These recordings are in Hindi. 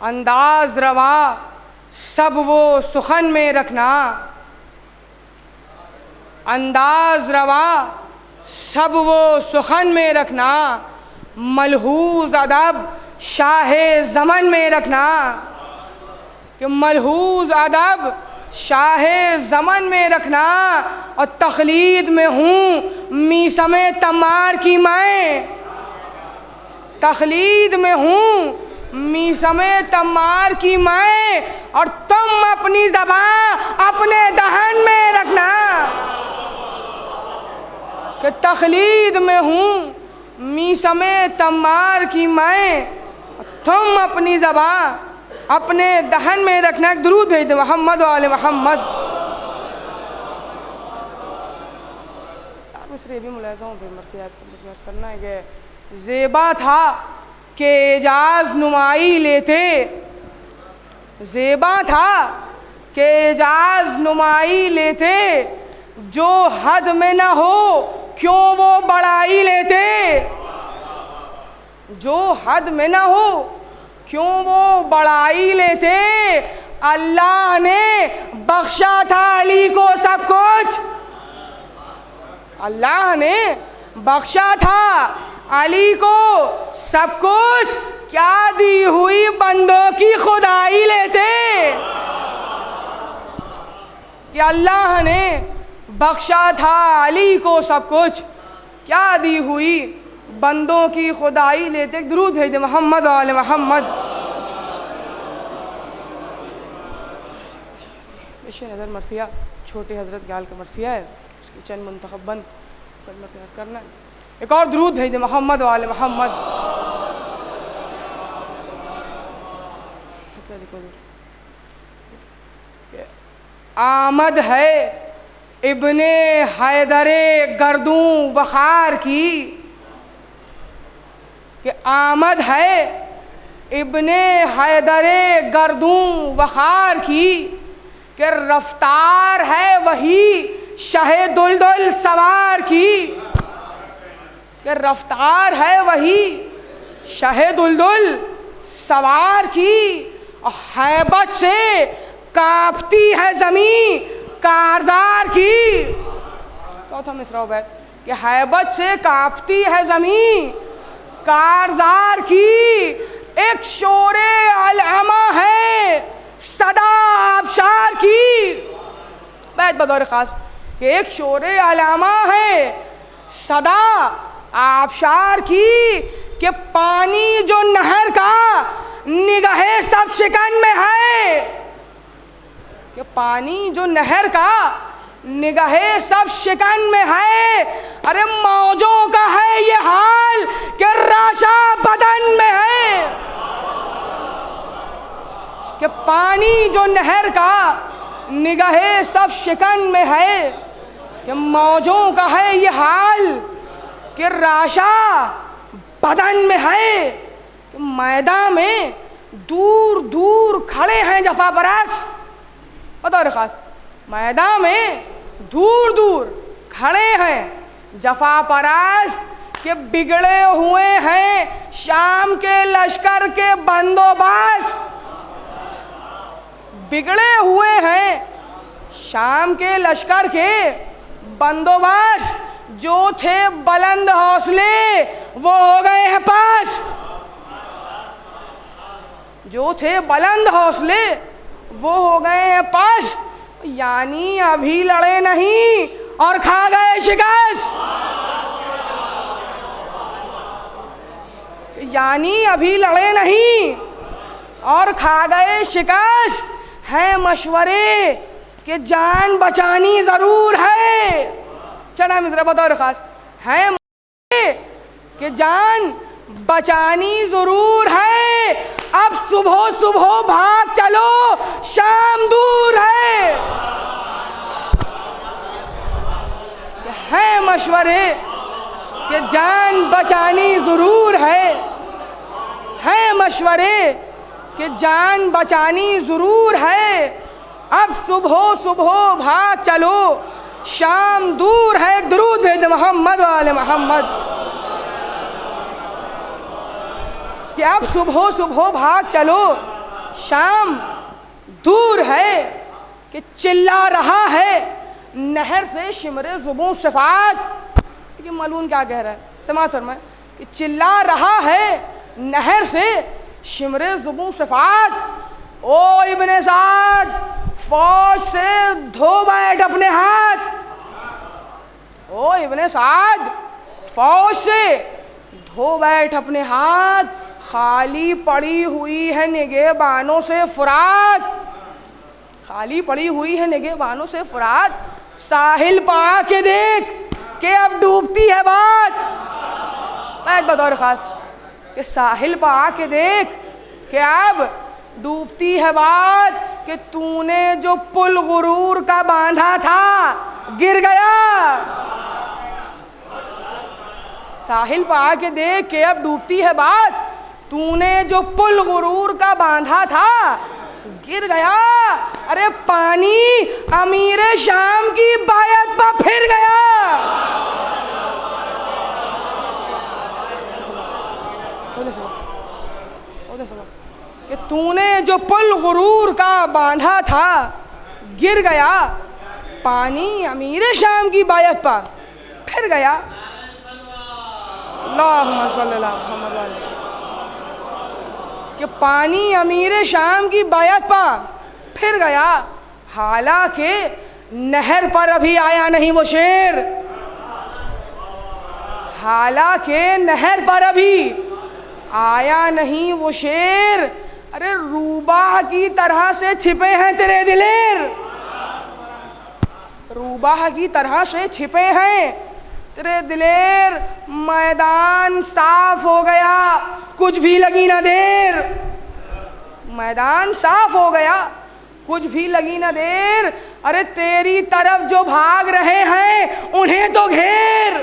अंदाज रवा सब वो सुखन में रखना, अंदाज रवा सब वो सुखन में रखना, मलहूज अदब शाहे ज़मन में रखना, कि मलहूज अदब शाहे ज़मन में रखना। और तखलीद में हूँ मीसमे तमार की मैं, तखलीद में हूँ मीसमे तमार की मैं, और तुम अपनी ज़बान अपने दहन में रखना, कि तखलीद में हूँ मीसमे तमार की मैं, तुम अपनी ज़बान अपने दहन में रखना। एक दुरूद भेज दे मोहम्मद वाले मोहम्मद। दूसरे भी मुलाज़ा हूँ मरसियात करना है कि ज़ेबा था कि एजाज़ नुमाई लेते, ज़ेबा था कि एजाज़ नुमाई लेते, जो हद में न हो क्यों वो बड़ाई लेते, जो हद में न हो क्यों वो बड़ाई लेते। अल्लाह ने बख्शा था अली को सब कुछ, अल्लाह ने बख्शा था अली को सब कुछ, क्या दी हुई बंदों की खुदाई लेते, कि अल्लाह ने बख्शा था अली को सब कुछ, क्या दी हुई बंदों की खुदाई लेते। दुरूद भेज दे मोहम्मद वाले मोहम्मद। पेशे नज़र मरसिया छोटे हज़रत गाल का मरसिया है, उसकी चंद मुंतखब बंद करना है। एक और दुरूद भेज दे मोहम्मद वाले मोहम्मद। आमद है इब्ने हैदरे गर्दूं वखार की, कि आमद है इब्ने हैदरे गर्दूं वखार की, कि रफ्तार है वही शाहे दुलदुल सवार की, कि रफ्तार है वही शाहे दुलदुल सवार की, और हैबत से कांपती है ज़मीं कारज़ार की। चौथा मिसरा बैत कि हैबत से कांपती है ज़मीं कारज़ार की, एक शोरे अलअमा है सदा आबशार की। बैत बदौर ख़ास कि एक शोरे अलअमा है सदा आबशार की, कि पानी जो नहर का निगाहे सब शिकन में है, कि पानी जो नहर का निगाहे सब शिकन में है। अरे मौजों का है ये हाल कि राशा बदन में है, कि पानी जो नहर का निगाहे सब शिकन में है, कि मौजों का है ये हाल कि राशा बदन में है। कि मैदान में दूर दूर खड़े हैं जफा परस, बतौर खास मैदान में दूर दूर खड़े हैं जफा परस, के बिगड़े हुए हैं शाम के लश्कर के बंदोबस्त, बिगड़े हुए हैं शाम के लश्कर के बंदोबस्त, जो थे बुलंद हौसले वो हो गए हैं पस्त, जो थे बुलंद हौसले वो हो गए हैं पस्त। यानी अभी लड़े नहीं और खा गए शिकस्त, यानी अभी लड़े नहीं और खा गए शिकस्त। हैं मशवरे कि जान बचानी ज़रूर है, चना मिसरा बतौर ख़ास है कि जान बचानी ज़रूर है, अब सुबह सुबह भाग चलो शाम दूर है मशवरे कि जान बचानी ज़रूर है मशवरे कि जान बचानी ज़रूर है, अब सुबह सुबह भाग चलो शाम दूर है। दुरूद भेज मोहम्मद वाले मोहम्मद। कि अब सुबह सुबह भाग चलो शाम दूर है कि चिल्ला रहा है नहर से शिमरे ज़ुबूं सिफ़ात। कि मलून क्या कह रहा है, समाज फरमाए कि चिल्ला रहा है नहर से शिमरे ज़ुबूं सिफ़ात। ओ इब्ने साद, फौज से धो बैठ अपने हाथ। ओ इब्ने साद, फौज से धो बैठ अपने हाथ। खाली पड़ी हुई है निगहबानों से फुरात, खाली पड़ी हुई है निगहबानों से फुरात। साहिल पा के देख कि अब डूबती है बात। मैं बतौर ख़ास कि साहिल पा के देख कि अब डूबती है बात। कि तूने जो पुल गुरूर का बांधा था गिर गया। साहिल पा के देख के अब डूबती है बात। तूने जो पुल गुरूर का बांधा था गिर गया। अरे पानी अमीर शाम की बायत पर फिर गया। कि तूने जो पुल गुरूर का बांधा था गिर गया। पानी अमीर शाम की बायत पर फिर गया। अल्लाहुम्मा सल्ली अला मुहम्मद। कि पानी अमीर शाम की बायत पर फिर गया। हालांकि नहर पर अभी आया नहीं वो शेर, हालांकि नहर पर अभी आया नहीं वो शेर। अरे रूबाह की तरह से छिपे हैं तेरे दिलेर, रूबाह की तरह से छिपे हैं तेरे दिलेर। मैदान साफ हो गया, कुछ भी लगी ना देर। मैदान साफ हो गया, कुछ भी लगी ना देर। अरे तेरी तरफ जो भाग रहे हैं उन्हें तो घेर,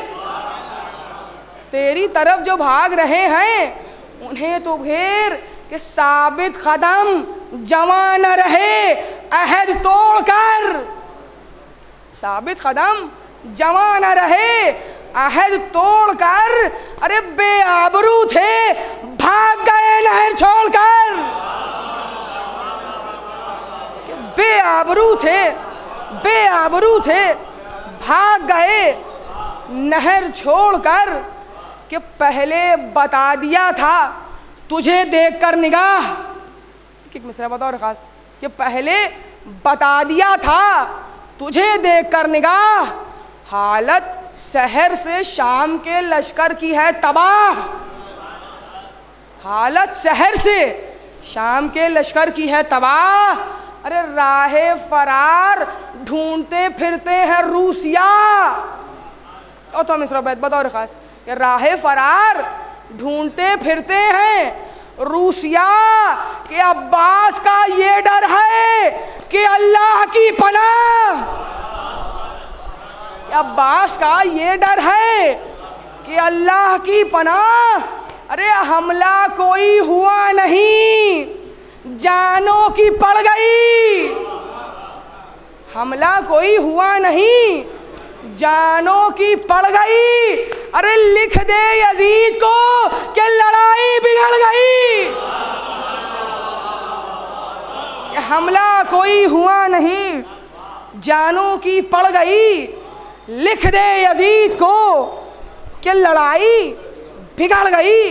तेरी तरफ जो भाग रहे हैं उन्हें तो घेर। कि साबित कदम जवां न रहे अहद तोड़कर, साबित कदम जवां न रहे अहद तोड़कर। अरे बेआबरू थे भाग गए नहर छोड़कर। बेआबरू थे, बेआबरू थे भाग गए नहर छोड़कर। कि पहले बता दिया था तुझे देखकर निगाह। एक मिसरा बताओ खास कि पहले बता दिया था तुझे देखकर निगाह। हालत शहर से शाम के लश्कर की है तबाह, हालत शहर से शाम के लश्कर की है तबाह। अरे राहे फरार ढूंढते फिरते हैं रूसिया। तो मिसरा बैत बताओ खास कि राहे फरार ढूंढते फिरते हैं रूसिया। कि अब्बास का ये डर है कि अल्लाह की पनाह, अब्बास का ये डर है कि अल्लाह की पनाह। अरे हमला कोई हुआ नहीं, जानों की पड़ गई। हमला कोई हुआ नहीं, जानों की पड़ गई। अरे लिख दे यजीद को कि लड़ाई बिगड़ गई। हमला कोई हुआ नहीं, जानों की पड़ गई। लिख दे यजीद को कि लड़ाई बिगड़ गई।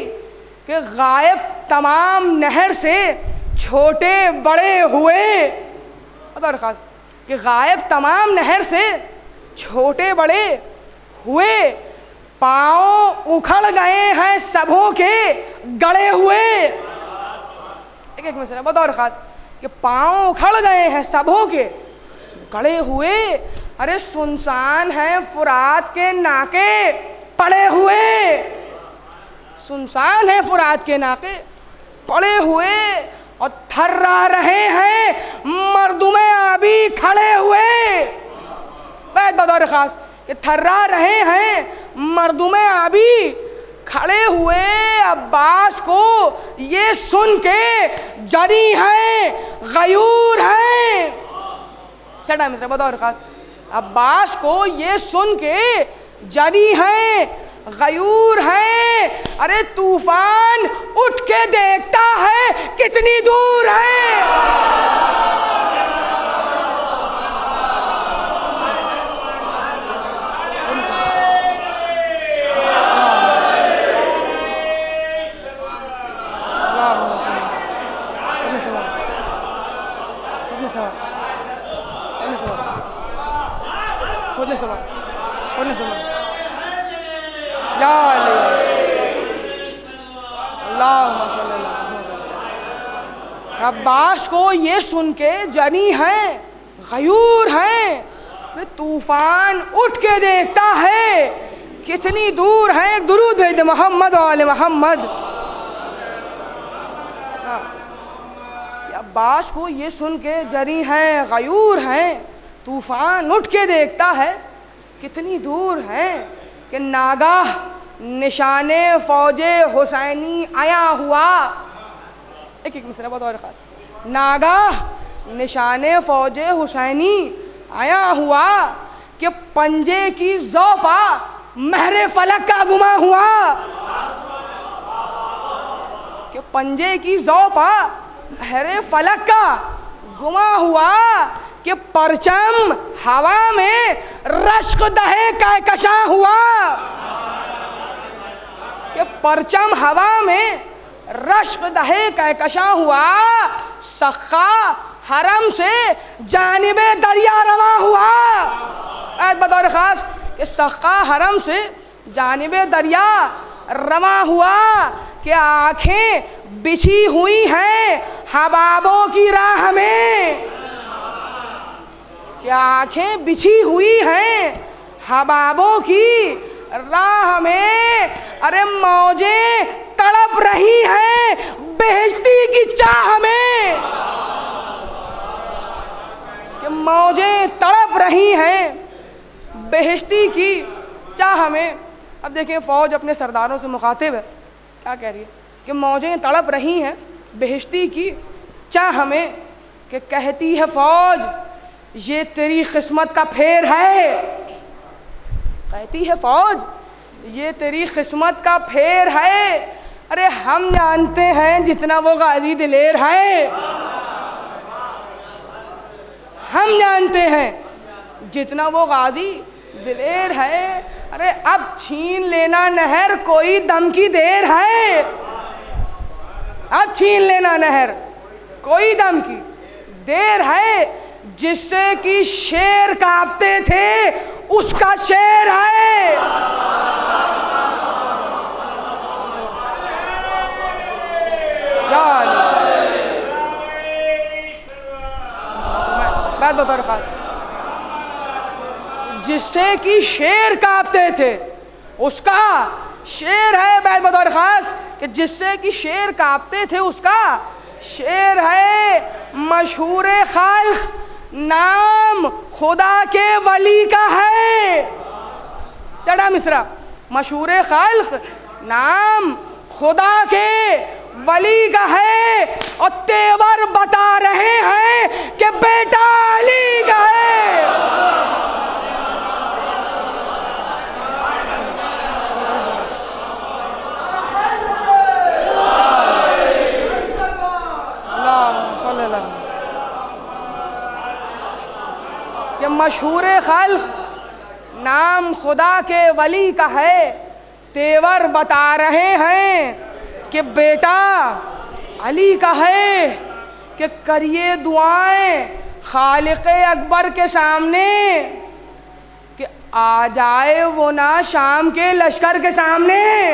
कि गायब तमाम नहर से छोटे बड़े हुए। कि गायब तमाम नहर से छोटे बड़े हुए। पाँव उखड़ गए हैं सबों के गड़े हुए। एक एक मिसरा बतौर खास कि पाँव उखड़ गए हैं सबों के गड़े हुए। अरे सुनसान है फुरात के नाके पड़े हुए, सुनसान है फुरात के नाके पड़े हुए। और थर्रा रहे हैं मर्दुमे आबी खड़े हुए। बैत बतौर खास कि थर्रा रहे हैं मर्दुमे आबी खड़े हुए। अब्बास को ये सुन के जरी हैं गयूर हैं। चढ़ा मित्र बतौर खास अब्बास को ये सुन के जरी हैं गयूर हैं। अरे तूफान उठ के देखता है कितनी दूर है। अब्बास को ये सुन के जनी हैं, गयूर हैं, तूफान उठ के देखता है कितनी दूर है। एक दुरूद भेज दे मोहम्मद वाले मोहम्मद। अब्बास को ये सुन के जनी हैं, गयूर हैं, तूफान उठ के देखता है कितनी दूर है कि नागाह निशाने फौजे हुसैनी आया हुआ। एक एक मिसरा बहुत और ख़ास। नागाह निशाने फौजे हुसैनी आया हुआ कि पंजे की ज़ौपा महरे फलक का गुमा हुआ। कि पंजे की ज़ौपा महरे फलक का गुमा हुआ कि परचम हवा में रश्क दहे कहकशा हुआ। कि परचम हवा में रश्क दहे कहकशा हुआ। सख्खा हरम से जानिबे दरिया रवा हुआ। ऐत बतौर ख़ास कि सख्खा हरम से जानिबे दरिया रवा हुआ कि आँखें बिछी हुई हैं हबाबों की राह में। कि आँखें बिछी हुई हैं हबाबों की राह में। अरे मौजें तड़प रही हैं बेहिश्ती की चाह में। कि मौजें तड़प रही हैं बेहिश्ती की चाह में। अब देखिए फ़ौज अपने सरदारों से मुखातिब है, क्या कह रही है कि मौजें तड़प रही हैं बेहिश्ती की चाह में। कि कहती है फ़ौज ये तेरी किस्मत का फेर है। कहती है फ़ौज ये तेरी किस्मत का फेर है। अरे हम जानते हैं जितना वो गाजी दिलेर है। हम जानते हैं जितना वो गाजी दिलेर है। अरे अब छीन लेना नहर कोई दम की देर है। अब छीन लेना नहर कोई दम की देर है। जिससे कि शेर कांपते थे उसका शेर है। बात बता रहा खास। जिससे कि शेर कांपते थे उसका शेर है। बात बता रहा खास कि जिससे कि शेर कांपते थे उसका शेर है। मशहूर खाल्क नाम खुदा के वली का है। चढ़ा मिसरा। मशहूर खाल्क नाम खुदा के वली का है और तेवर बता रहे हैं कि बेटा अली का है। कि मशहूर खाल्क नाम खुदा के वली का है। तेवर बता रहे हैं कि बेटा अली का है। कि करिए दुआएं खालिक अकबर के सामने कि आ जाए वो ना शाम के लश्कर के सामने।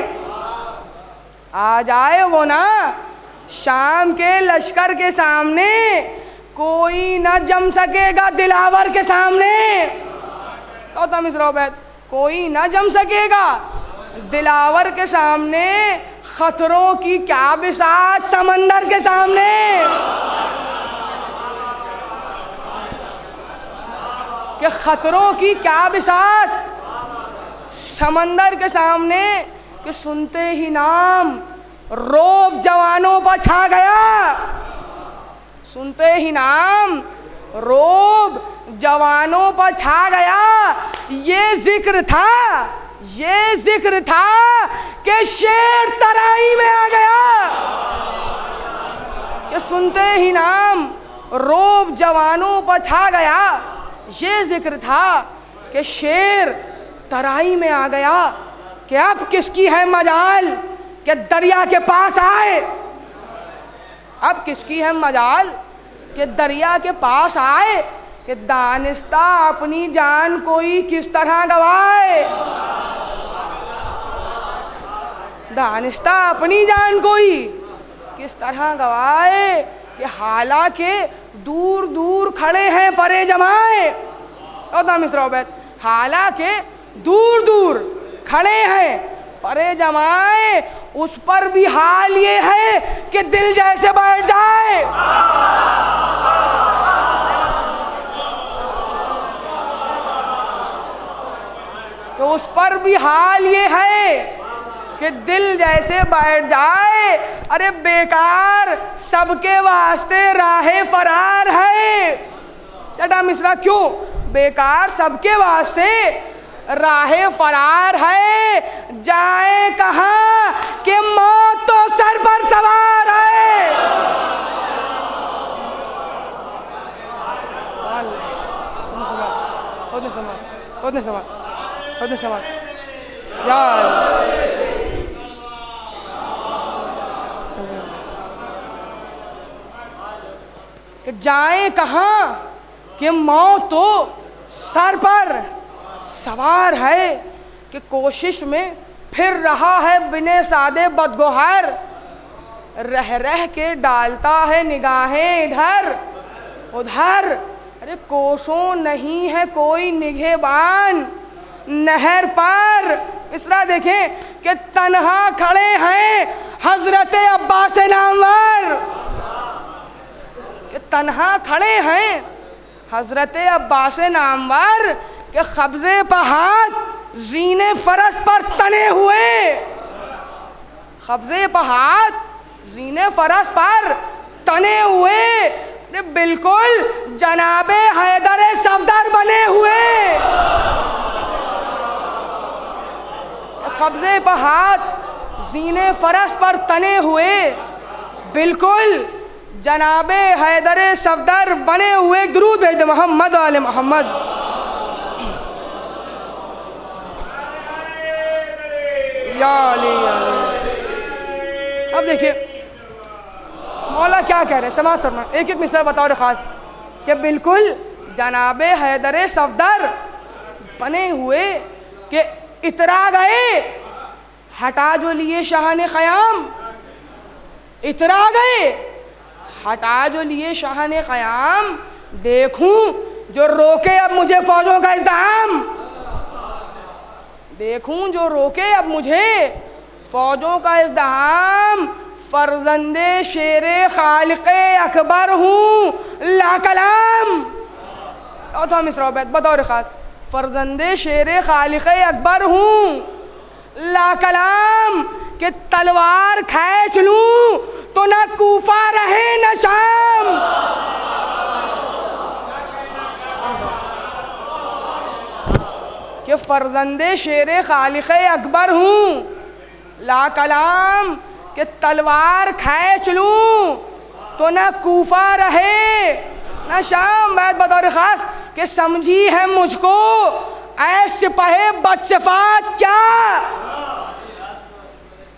आ जाए वो ना शाम के लश्कर के सामने। कोई न जम सकेगा दिलावर के सामने। तो तमिसरोबैत कोई न जम सकेगा दिलावर के सामने। खतरों की क्या बिसात समंदर के सामने। कि खतरों की क्या बिसात समंदर के सामने। कि सुनते ही नाम रोब जवानों पर छा गया। सुनते ही नाम रोब जवानों पर छा गया। ये जिक्र था कि शेर तराई में आ गया। कि सुनते ही नाम रोब जवानों पर छा गया। ये जिक्र था कि शेर तराई में आ गया। कि अब किसकी है मजाल कि दरिया के पास आए। अब किसकी है मजाल कि दरिया के पास आए। कि दानिस्ता अपनी जान कोई किस तरह गवाए। दानिस्ता अपनी जान कोई किस तरह गवाए। कि हालांकि दूर दूर खड़े हैं परे जमाए, और मिसरा उबैद, हालांकि दूर दूर खड़े हैं परे जमाए, उस पर भी हाल ये है कि दिल जैसे बैठ जाए। तो उस पर भी हाल ये है कि दिल जैसे बैठ जाए। अरे बेकार सबके वास्ते राहे फरार है। छठा मिसरा, क्यों बेकार सबके वास्ते राहे फरार है, जाए कहाँ कि मौत तो सर पर सवार है। कि जाए कहाँ कि मौत तो सर पर सवार है, कि कोशिश में फिर रहा है बिने सादे बदगोहर, रह रह के डालता है निगाहें इधर उधर। अरे कोसों नहीं है कोई निगहबान नहर पर। इसरा देखें कि तन्हा खड़े हैं हजरत अब्बास नामवर, कि तन्हा खड़े हैं हजरत अब्बास नामवर, के कब्जे पर हाथ जीने फरस पर तने हुए, कब्जे पर हाथ जीने फरस पर तने हुए, बिल्कुल जनाबे हैदर सफदर बने हुए। कब्जे पर हाथ जीने फरस पर तने हुए, बिल्कुल जनाबे हैदर सफदर बने हुए। दुरूद भेज दे मोहम्मद वाले मोहम्मद। अब देखिए मौला क्या कह रहे हैं, समाप्त करना। एक एक मिसरा बताओ खास कि बिल्कुल जनाबे हैदर सफदर बने हुए कि इतरा गए हटा जो लिए शाहाने क़याम, इतरा गए हटा जो लिए शाहाने क़याम, देखूं जो रोके अब मुझे फौजों का इज़्दिहाम, देखूं जो रोके अब मुझे फौजों का इज़्दिहाम। फर्जंदे शेरे खालिक़े अकबर हूँ ला कलाम। और तो मिसरा बैत बतौर खास, फर्जंदे शेरे खालिक़े अकबर हूँ ला कलाम, कि तलवार खींच लूँ तो न कूफा रहे न शाम। कि फर्जंदे शेरे खालिक़े अकबर हूँ ला कलाम, कि तलवार खींच लूँ तो न कूफा रहे न शाम। बैत बतौर ख़ास कि समझी है मुझको ऐ सिपाहे बदसिफ़ात क्या,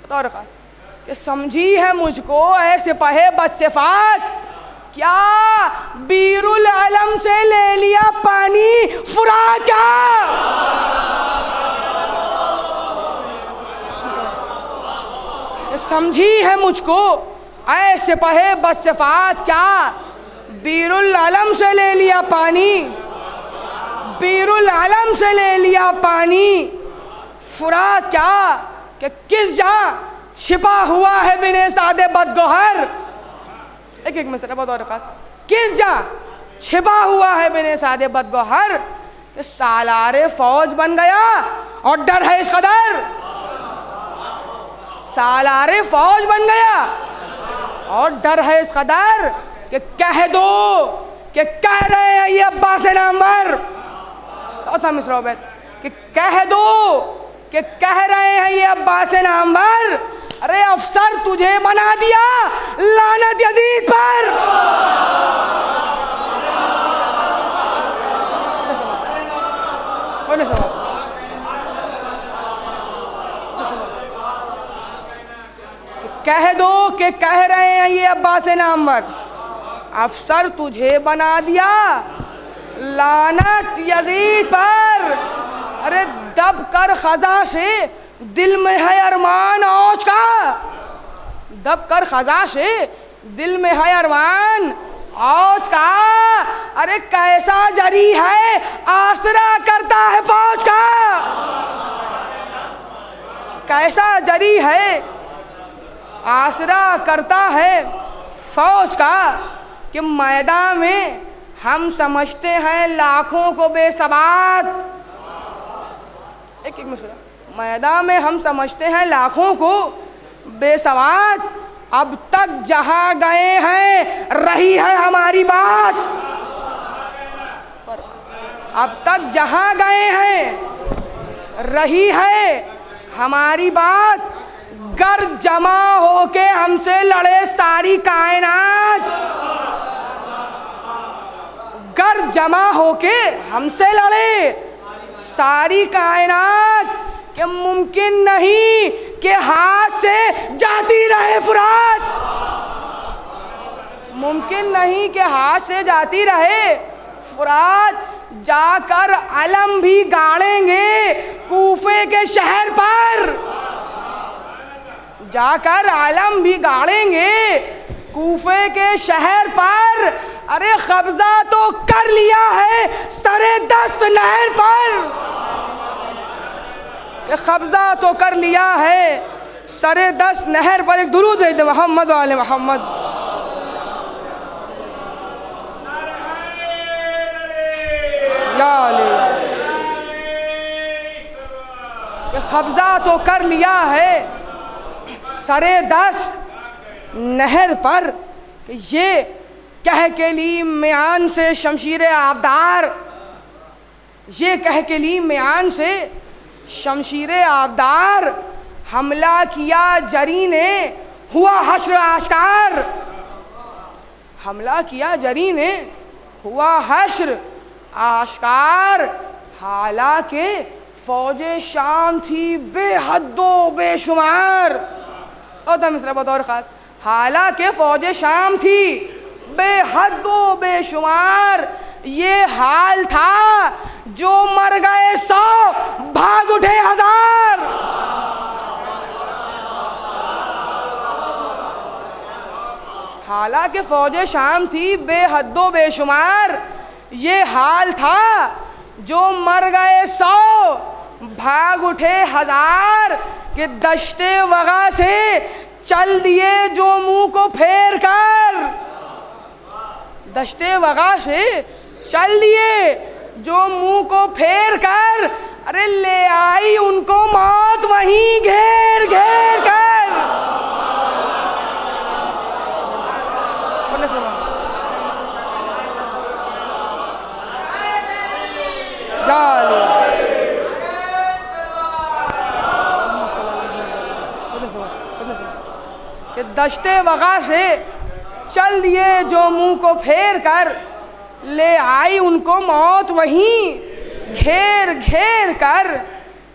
बतौर ख़ास कि समझी है मुझको ऐ सिपाहे बदसिफ़ात क्या, बीरुल अलम से ले लिया पानी फुरात क्या। समझी है मुझको ऐ सिपाहे बदसिफ़ात क्या, बीरुल अलम से ले लिया पानी, बीरुल अलम से ले लिया पानी फुरात क्या, कि किस जहाँ छिपा हुआ है बिने सादे बदगोहर। एक एक मिसरा बतौर खास, किस जहाँ छिपा हुआ है बिने सादे बदगोहर, कि सालारे फौज बन गया और डर है इस कदर, सालारे फौज बन गया और डर है इस कदर, कि कह दो कि कह रहे हैं ये अब्बास नामवर। चौथा मिसरा बैत कि कह दो कि कह रहे हैं ये अब्बास नामवर, अरे अफसर तुझे बना दिया लानत यजीद पर। कह दो कि कह रहे हैं ये अब्बास नामवर, अफसर तुझे बना दिया लानत यजीद पर। अरे दब कर खजा से दिल में है अरमान औज का, दब कर खजा से दिल में है अरमान फौज का अरे कैसा जरी है, आसरा करता है फौज का। कैसा जरी है, आसरा करता है फौज का, कि मैदान में हम समझते हैं लाखों को बेसवाद। एक मिनट, मैदान में हम समझते हैं लाखों को बेसवाद, अब तक जहां गए हैं रही है हमारी बात। अब तक जहां गए हैं रही है हमारी बात, गर जमा होके हमसे लड़े सारी कायनात, गर जमा होके हमसे लड़े सारी कायनात, कि मुमकिन नहीं कि हाथ से जाती रहे फुरात, मुमकिन नहीं कि हाथ से जाती रहे फुरात, जाकर अलम भी गाड़ेंगे कूफे के शहर पर, जाकर अलम भी गाड़ेंगे कूफे के शहर पर। अरे कब्जा तो कर लिया है सरे दस्त नहर पर, कब्जा तो कर लिया है सरे दस्त नहर पर। एक दुरूद भेज दे मोहम्मद वाले मोहम्मद। कब्जा तो कर लिया है सरे दस्त नहर पर, ये कह के ली म्यान से शमशीर आबदार, ये कह के ली म्यान से शमशीर आबदार, हमला किया जरी ने हुआ हश्र आश्कार, हमला किया जरी ने हुआ हश्र आश्कार। हालांकि फौजे शाम थी बेहदो बेशुमार, और मिसरा बतौर खास, हालांकि फौजे शाम थी बेहदो बेशुमार, ये हाल था जो मर गए 100 भाग उठे 1000। हालांकि फौजे शाम थी बेहदो बेशुमार, ये हाल था जो मर गए 100 भाग उठे 1000, कि दश्ते वगा से चल दिए जो मुंह को फेर कर, दश्ते वगा से चल दिए जो मुंह को फेर कर, अरे ले आई उनको मौत वहीं घेर घेर कर। कि दश्ते वगा से चल दिए जो मुंह को फेर कर, ले आई उनको मौत वहीं घेर घेर कर,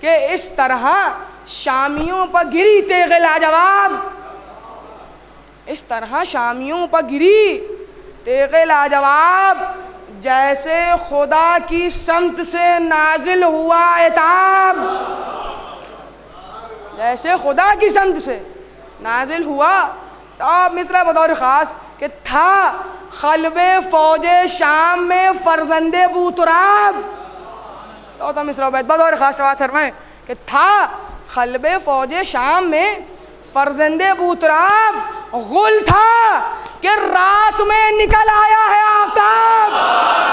कि इस तरह शामियों पर गिरी तेग़े लाजवाब, इस तरह शामियों पर गिरी तेग़े लाजवाब, जैसे खुदा की समत से नाजिल हुआ इताब, जैसे खुदा की समत से नाजिल हुआ। तो अब मिसरा बतौर ख़ास कि था क़ल्बे फ़ौजे शाम में फ़र्ज़ंदे बूतराब, तो मिसरा बतौर ख़ास बात फरमाएं कि था क़ल्बे फ़ौजे शाम में फ़र्ज़ंदे बूतराब, गुल था कि रात में निकल आया है आफ़ताब।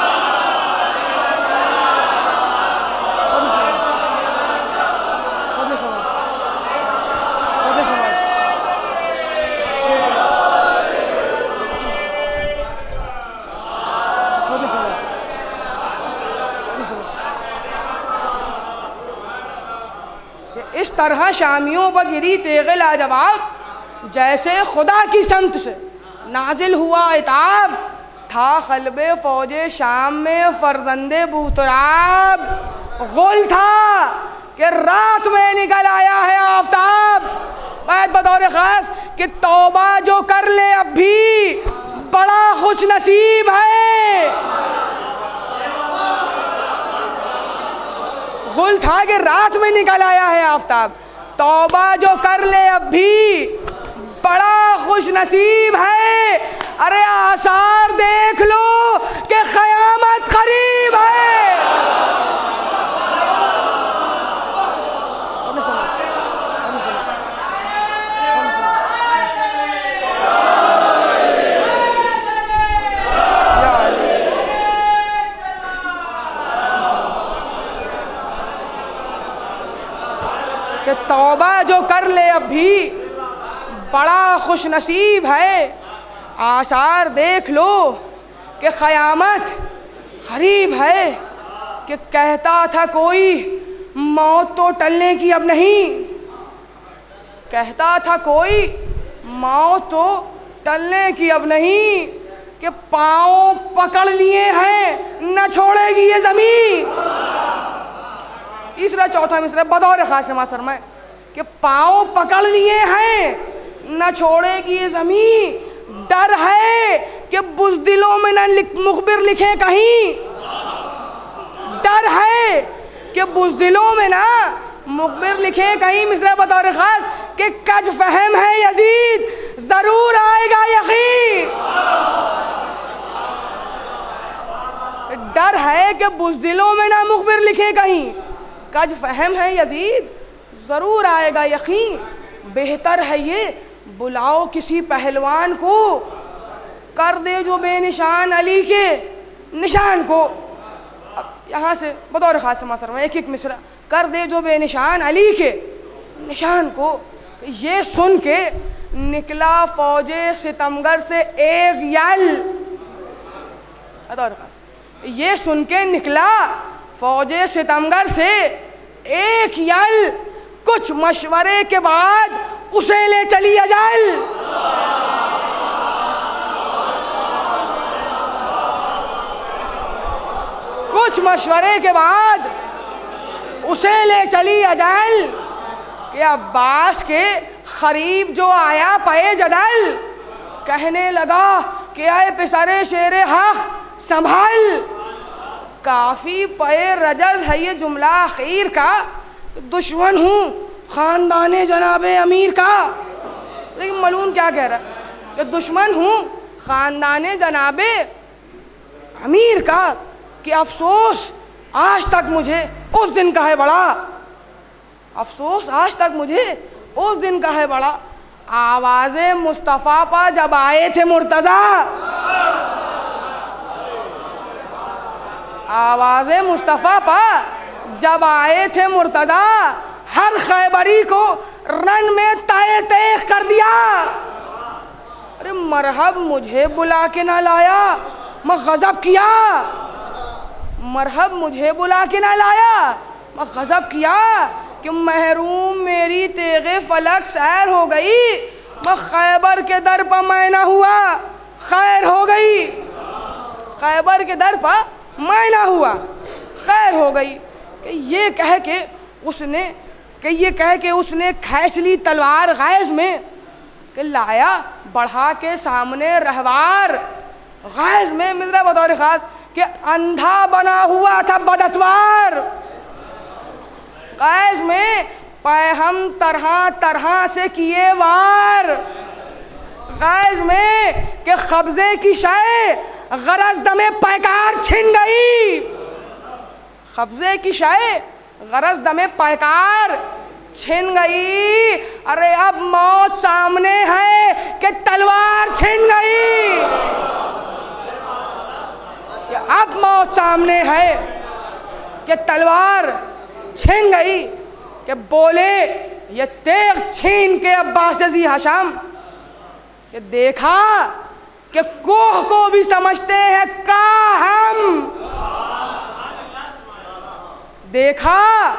इस तरह शामियों पर गिरी तेग़े लाजवाब, जैसे खुदा की समत से नाजिल हुआ इताब, था क़ल्बे फ़ौजे शाम में फ़र्ज़ंदे बूतराब, गुल था कि रात में निकल आया है आफ़ताब। बात बतौर ख़ास कि तौबा जो कर ले अब भी बड़ा खुश नसीब है, गुल था कि रात में निकल आया है आफ़ताब, तौबा जो कर ले अब भी बड़ा खुश नसीब है। अरे आसार देख तौबा जो कर ले अब भी बड़ा खुश नसीब है। आसार देख लो कि क़यामत करीब है, कि कहता था कोई मौत तो टलने की अब नहीं, कहता था कोई मौत तो टलने की अब नहीं, कि पाँव पकड़ लिए हैं न छोड़ेगी ये ज़मीन। तीसरा चौथा मिसरा बतौर ख़ास समाअत फरमाए कि पाँव पकड़ लिए हैं न छोड़ेगी ये ज़मीन। डर है कि बुज़दिलों में न मुखबिर लिखे कहीं, डर है कि बुज़दिलों में ना मुखबिर लिखे कहीं। मिसरा बतौर ख़ास कि कज फहम है यजीद ज़रूर आएगा यकीन। डर है कि बुज़दिलों में ना मुखबिर लिखे कहीं, कज फहम है यजीद ज़रूर आएगा यकीन। बेहतर है ये बुलाओ किसी पहलवान को, कर दे जो बेनिशान अली के निशान को। अब यहाँ से बतौर ख़ास समाअत फरमाए एक एक मिसरा, कर दे जो बेनिशान अली के निशान को। ये सुन के निकला फ़ौजे सितमगर से एक यल, बतौर ख़ास ये सुन के निकला फ़ौजे सितमगर से एक यल, कुछ मशवरे के बाद उसे ले चली अजल। कुछ मशवरे के बाद उसे ले चली अजल, कि अब्बास के ख़रीब जो आया पे जदल, कहने लगा कि आए पिसरे शेर हक़ संभाल। काफ़ी पे रजज़ है ये जुमला आखिर का, दुश्मन हूँ ख़ानदाने जनाबे अमीर का। लेकिन मलून क्या कह रहा है कि दुश्मन हूँ ख़ानदाने जनाबे अमीर का, कि अफसोस आज तक मुझे उस दिन का है बड़ा, अफसोस आज तक मुझे उस दिन का है बड़ा। आवाज़े मुस्तफ़ा पा जब आए थे मुर्तज़ा, आवाज़े मुस्तफ़ा पा जब आए थे मुर्तज़ा, हर खैबरी को रन में ताए तेख कर दिया। अरे मरहब मुझे बुला के ना लाया, मैं गज़ब किया। मरहब मुझे बुला के ना लाया, मैं गज़ब किया, कि महरूम मेरी तेगे फलक सैर हो गई। मैं खैबर के दर पर मैं ना हुआ, खैर हो गई। खैबर के दर पर मैं ना हुआ, खैर हो गई। कि ये कह के उसने खींच ली तलवार गैज़ में, कि लाया बढ़ा के सामने रहवार। गैज़ में मिसरा बतौर ख़ास कि अंधा बना हुआ था बदतवार। गैज़ में पैहम तरह तरह से किए वार। गैज़ में कि कब्ज़े की शय गरज दमे पैकार छिन गई। कब्ज़े की शय गरज दमे पैकार छिन गई। अरे अब मौत सामने है कि तलवार छिन गई। अब मौत सामने है कि तलवार छिन गई। कि बोले ये तेग छीन के अब्बास जी हशम, कि देखा कि कोह को भी समझते हैं का हम। देखा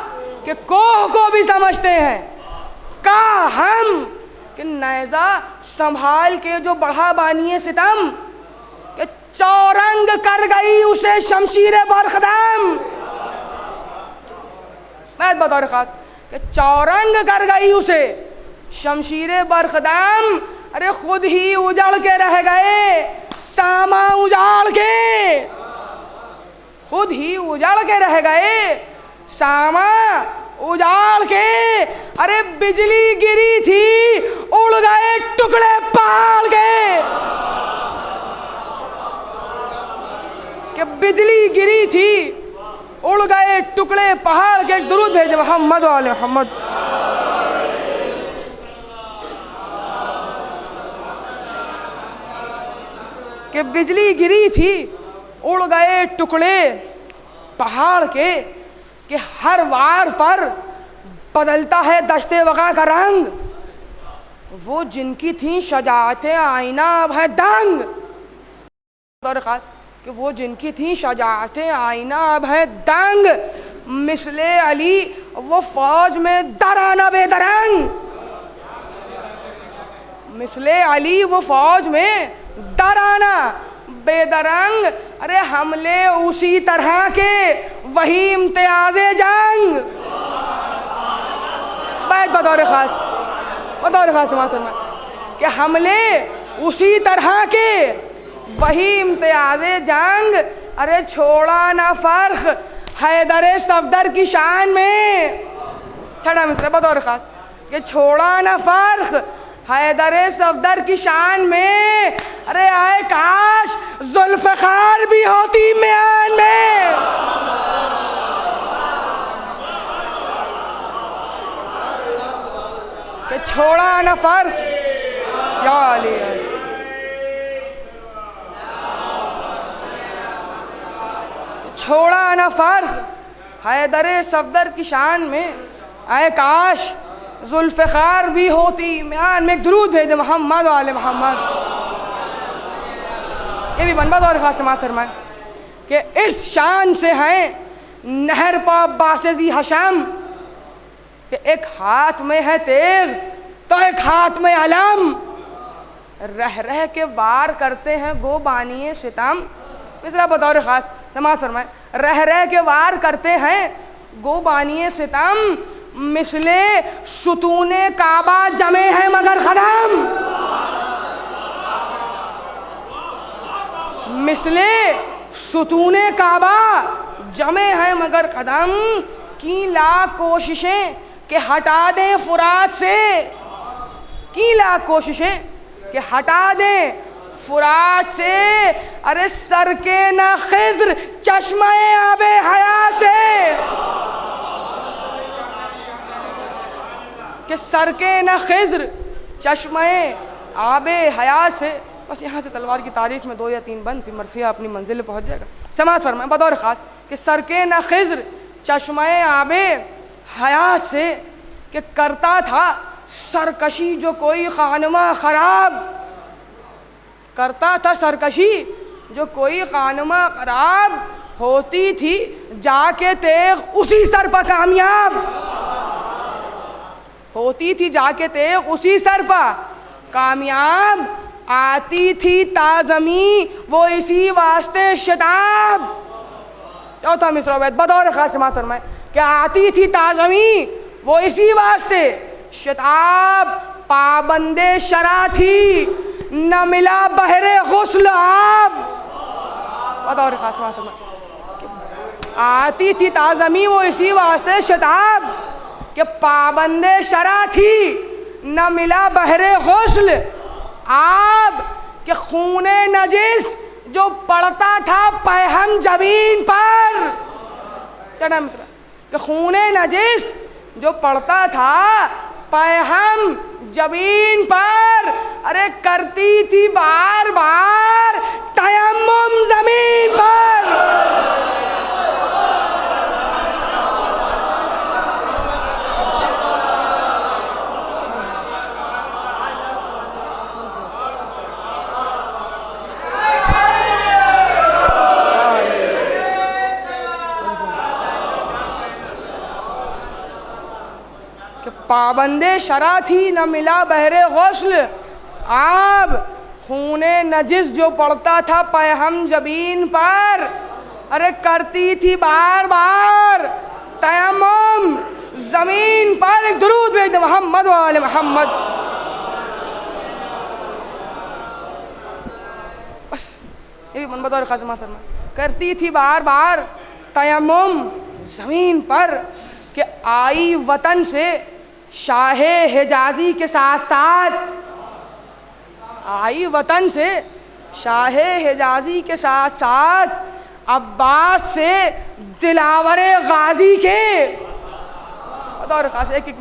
कि कोह को भी समझते हैं का हम। कि नैज़ा संभाल के जो बढ़ा बानिए सितम, कि चौरंग कर गई उसे शमशीर बरखदम। मैं बतौर ख़ास कि चौरंग कर गई उसे शमशीर बरखदम। अरे खुद ही उजड़ के रह गए सामा उजाड़ के, खुद ही उजड़ के रह गए सामा उजाड़ के। अरे बिजली गिरी थी उड़ गए टुकड़े पहाड़ के। कि बिजली गिरी थी उड़ गए टुकड़े पहाड़ के। दुरूद भेजे मोहम्मद वाले मोहम्मद। कि बिजली गिरी थी उड़ गए टुकड़े पहाड़ के। कि हर वार पर बदलता है दस्ते वक़ा का रंग। वो जिनकी थी शजाअते आईना अब है दंग। और ख़ास कि वो जिनकी थी शजाअते आईना अब है दंग। मिसले अली वो फ़ौज में दराना बेदरंग। मिसले अली वो फ़ौज में दराना बेदरंग। अरे हमले उसी तरह के वही इम्तियाज़े जंग। बतौर ख़ास मातम कि हमले उसी तरह के वही इम्तियाज़े जंग। अरे छोड़ा ना फ़र्क हैदर सफदर की शान में। छठा मिसरा बतौर ख़ास कि छोड़ा ना फ़र्क हैदर सफदर की शान में। अरे आए काश जुल्फ़िकार भी होती म्यान में। कि छोड़ा ना फ़र्क या अली छोड़ा ना फ़र्क हैदर सफदर की शान में। आए काश जुल्फ़िकार भी होती म्यान में। एक दुरूद भेज मोहम्मद वाले मोहम्मद। ये भी बनबा और ख़ास समात फरमाए कि इस शान से हैं नहर पा बासजी हशम कि एक हाथ में है तेज़ तो एक हाथ में अलम। रह रह के वार करते हैं गो बानिए सितम। मिसरा बतौर ख़ास समात फरमाए रह रह के वार करते हैं गो बानिए सितम। मिसले सुतूने काबा जमे हैं मगर ख़दम। मिसले सुतूने काबा जमे हैं मगर कदम। की लाख कोशिशें कि हटा दें फुरात से। की लाख कोशिशें कि हटा दें फुरात से। अरे सर के न खिज़्र चश्मे आबे हयात से। कि सर के न खिज़्र चश्मे आबे हयात से। बस यहाँ से तलवार की तारीफ़ में 2 या 3 बंद फिर मरसिया अपनी मंजिल पहुँच जाएगा। समाज फरमाए बतौर ख़ास कि सर के न खिज़्र चश्मे आबे हयात से। कि करता था सरकशी जो कोई ख़ानमा ख़राब। करता था सरकशी जो कोई ख़ानमा ख़राब। होती थी जाके तेग उसी सर पर कामयाब। होती थी जाके तेग उसी सर पर कामयाब। आती थी ताज़मी वो इसी वास्ते शताब। चौथा मिसरा बतौर ख़ास समात फरमाए कि आती थी ताज़मी वो इसी वास्ते शताब। पाबंदे शरा थी न मिला बहरे गुस्ल आब। बतौर ख़ास समात फरमाए आती थी ताज़मी वो इसी वास्ते शताब। कि पाबंदे शरा थी न मिला बहरे गुस्ल आब। के खूने नजिस जो पड़ता था पैहम जमीन पर। चढ़ा मिसरा कि खूने नजिस जो पड़ता था पैहम जमीन पर। अरे करती थी बार बार तयम्मुम जमीन पर। पाबंदे शरा थी न मिला बहरे गौस्ल आब। खूने नजिस जो पड़ता था पैहम जबीन पर। अरे करती थी बार बार तयम्मुम ज़मीन पर। एक दुरूद भेज दे मोहम्मद वाले मोहम्मद। बस ये भी मन बतौर ख़ास फरमा करती थी बार बार तयम्मुम ज़मीन पर। कि आई वतन से शाहे हिजाज़ी के साथ साथ। आई वतन से शाहे हिजाज़ी के साथ साथ अब्बास से दिलावरे गाजी के। और ख़ास एक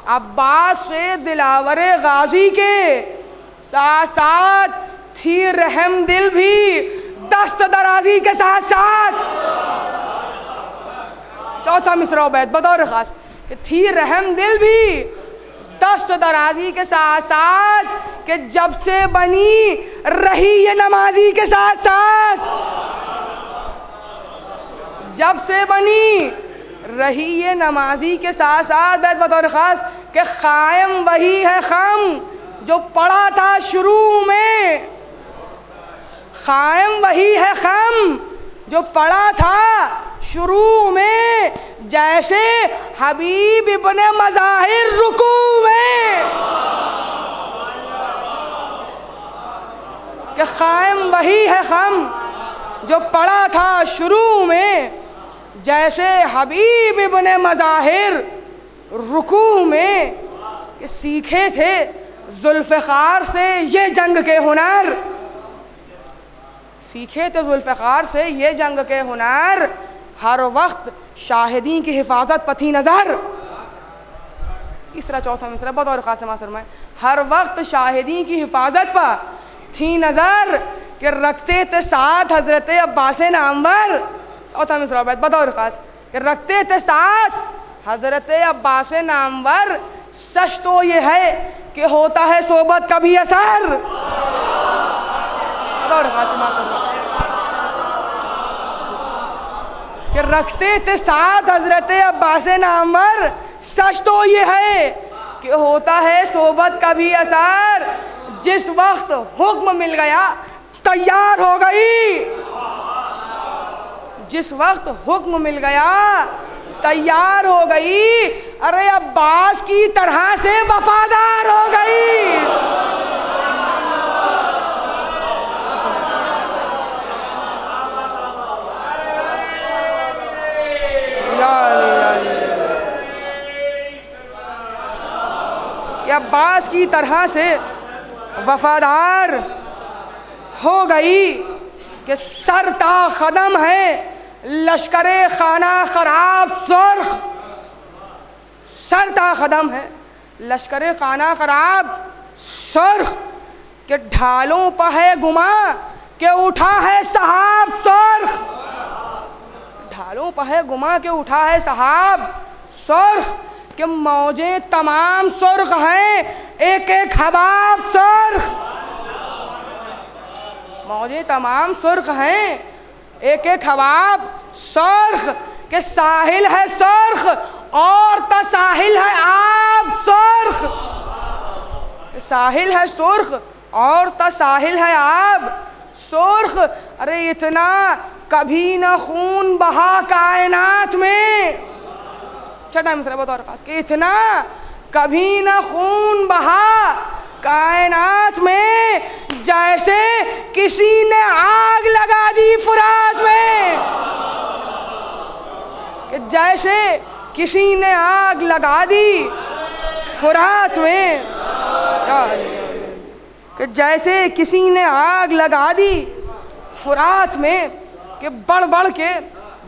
अब्बास से दिलावरे गाजी के साथ साथ थी रहम दिल भी दस्त दराजी के साथ साथ। चौथा मिसरा बैत बतौर ख़ास कि थी रहम दिल भी दस्त दराजी के साथ साथ, कि जब से बनी रही ये नमाजी के साथ साथ, जब से बनी रही ये नमाजी के साथ साथ। बैत बतौर ख़ास कि क़ायम वही है खम जो पड़ा था शुरू में, क़ायम वही है खम जो पड़ा था शुरू में, जैसे हबीब इब्ने मज़ाहिर रुकू में, कि क़ायम वही है खम जो पड़ा था शुरू में, जैसे हबीब इब्ने मज़ाहिर रुकू में, कि सीखे थे ज़ुल्फ़िकार से ये जंग के हुनर, सीखे थे ज़ुल्फ़िकार से ये जंग के हुनर, हर वक्त शाहिदीन की हिफाजत पर थी नज़र। तीसरा चौथा मिसरा बतौर ख़ास फरमाए, हर वक्त शाहिदीन की हिफाजत पर थी नज़र, कि रखते थे साथ हज़रत अब्बास नामवर। चौथा मिसरा बतौर ख़ास कि रखते थे साथ हज़रत अब्बास नामवर, सच तो ये है कि होता है सोबत का भी असर। बतौर ख़ास कि रखते थे साथ हज़रत अब्बास नामवर, सच तो ये है कि होता है सोबत का भी असर। जिस वक्त हुक्म मिल गया तैयार हो गई, जिस वक्त हुक्म मिल गया तैयार हो गई, अरे अब्बास की तरह से वफादार हो गई। कि अब्बास की तरह से वफादार हो गई, कि सरता क़दम है लश्करे खाना ख़राब सुर्ख, सरता क़दम है लश्करे खाना ख़राब सुर्ख, कि ढालों पर है गुमा के उठा है सहाब सुर्ख, ढालों पर है गुमा के उठा है सहाब सुर्ख, कि मौजें तमाम सुर्ख हैं एक एक हबाब सुर्ख, मौजें तमाम सुर्ख हैं एक एक हबाब सुर्ख, के साहिल है सुर्ख और तसाहिल है आब सुर्ख, साहिल है सुर्ख और तसाहिल है आब सुर्ख। अरे इतना कभी न खून बहा कायनात में, छठा मिसरा बतौर ख़ास कि इतना कभी न खून बहा कायनात में, जैसे किसी ने आग लगा दी फुरात में, कि जैसे किसी ने आग लगा दी फुरात में, कि जैसे किसी ने आग लगा दी फुरात में, कि बढ़ बढ़ के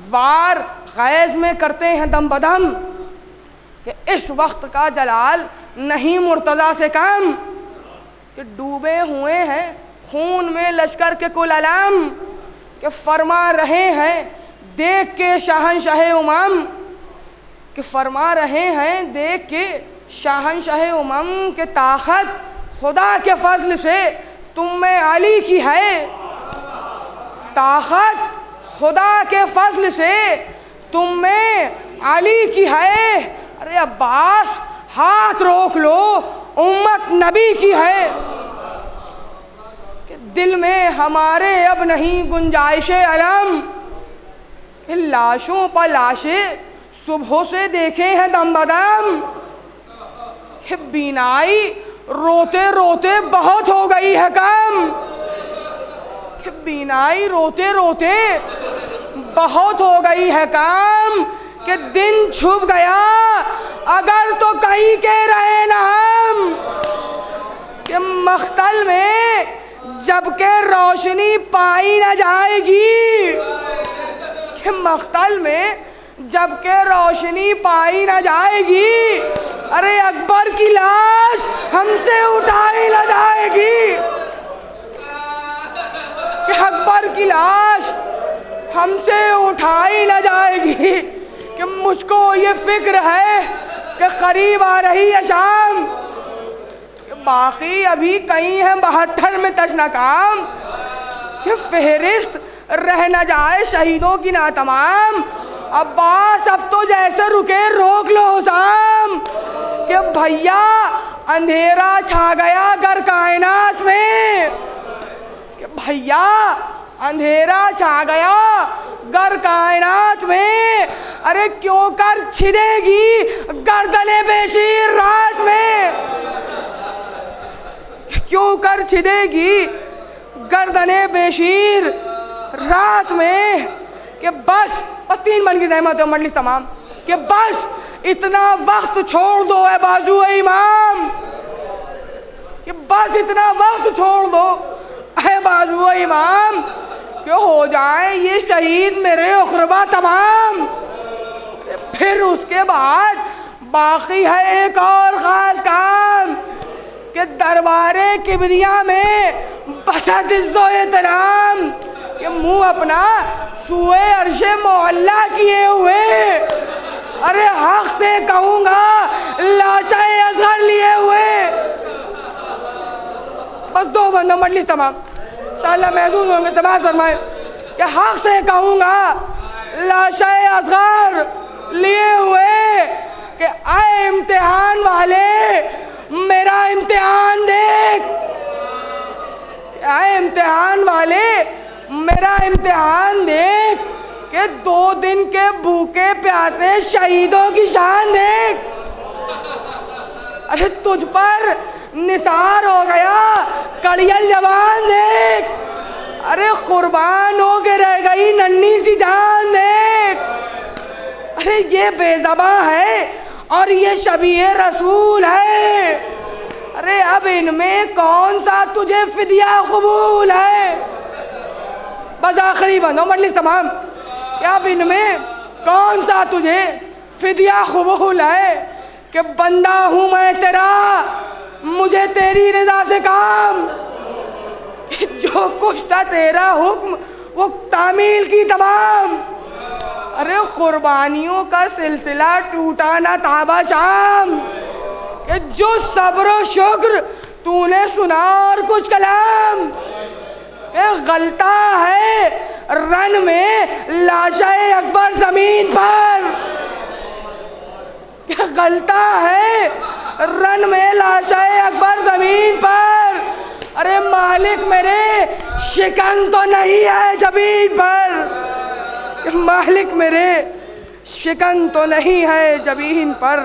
वार गैज़ में करते हैं दम बदम, कि इस वक्त का जलाल नहीं मुर्तज़ा से कम, कि डूबे हुए हैं खून में लश्कर के कुल अलम, कि फरमा रहे हैं देख के शहंशाह उमम, कि फरमा रहे हैं देख के शहंशाह उमम, के ताकत खुदा के फजल से तुम में अली की है, ताकत खुदा के फजल से तुम में अली की है। अरे अब्बास हाथ रोक लो उम्मत नबी की है, कि दिल में हमारे अब नहीं गुंजाइश अलम, कि लाशों पर लाशें सुबह से देखे हैं दम बदम, कि बीनाई रोते रोते बहुत हो गई है कम, कि बीनाई रोते रोते बहुत हो गई है काम, कि दिन छुप गया अगर तो कहीं के रहे न हम, कि मख्तल में जब के रोशनी पाई न जाएगी, कि मख्तल में जब के रोशनी पाई न जाएगी, अरे अकबर की लाश हमसे उठाई न जाएगी, कि अकबर की लाश हमसे उठाई न जाएगी, कि मुझको ये फिक्र है कि करीब आ रही है शाम, कि बाकी अभी कई हैं 72 में तशनाकाम, कि फहरिस्त रह न जाए शहीदों की ना तमाम। अब्बास अब तो जैसे रुके रोक लो हुसाम, कि भैया अंधेरा छा गया गर कायनात में, कि भैया अंधेरा छा गया गर कायनात में। अरे क्यों कर छिदेगी गर्दने बेशीर रात में, क्यों कर छिदेगी गर्दने बेशीर रात में। कि बस 3 मन की जहमत है मजलिस तमाम, कि बस इतना वक्त छोड़ दो है बाजू इमाम, कि बस इतना वक्त छोड़ दो है बाजू इमाम, कि हो जाए ये शहीद मेरे उखरबा तमाम। फिर उसके बाद बाकी है एक और ख़ास काम, कि दरबारे किबरिया में बसत इज़्ज़ो एहतराम, कि मुँह अपना सुए अर्शे मोहल्ला किए हुए, अरे हक से कहूँगा लाशाए असगर लिए हुए। बस 2 बंदों मजलिस तमाम इंशाअल्लाह महसूस होंगे, समाअत फरमाए कि हक से कहूँगा लाशाए असगर लिए हुए, कि आए इम्तिहान वाले मेरा इम्तिहान देख, आए इम्तिहान वाले मेरा इम्तिहान देख, कि 2 दिन के भूखे प्यासे शहीदों की शान देख। अरे तुझ पर निसार हो गया कड़ियल जवान देख, अरे कुर्बान हो के रह गई नन्ही सी जान देख। अरे ये बेज़बा है और ये शबीए रसूल है, अरे अब इनमें कौन सा तुझे फिदिया कबूल है। बस आखिरी बंदो मजलिस तमाम, अब इनमें कौन सा तुझे फिदिया कबूल है, कि बंदा हूँ मैं तेरा मुझे तेरी रज़ा से काम, जो कुछ था तेरा हुक्म वो तामील की तमाम। अरे कुर्बानियों का सिलसिला टूटा ना ताबा शाम, कि जो सब्र शुक्र तूने सुना और कुछ कलाम, कि गलता है रन में लाशाए अकबर जमीन पर, कि गलता है रन में लाशाए अकबर जमीन पर। अरे मालिक मेरे शिकन तो नहीं है जमीन पर, मालिक मेरे शिकन तो नहीं है जमीन पर।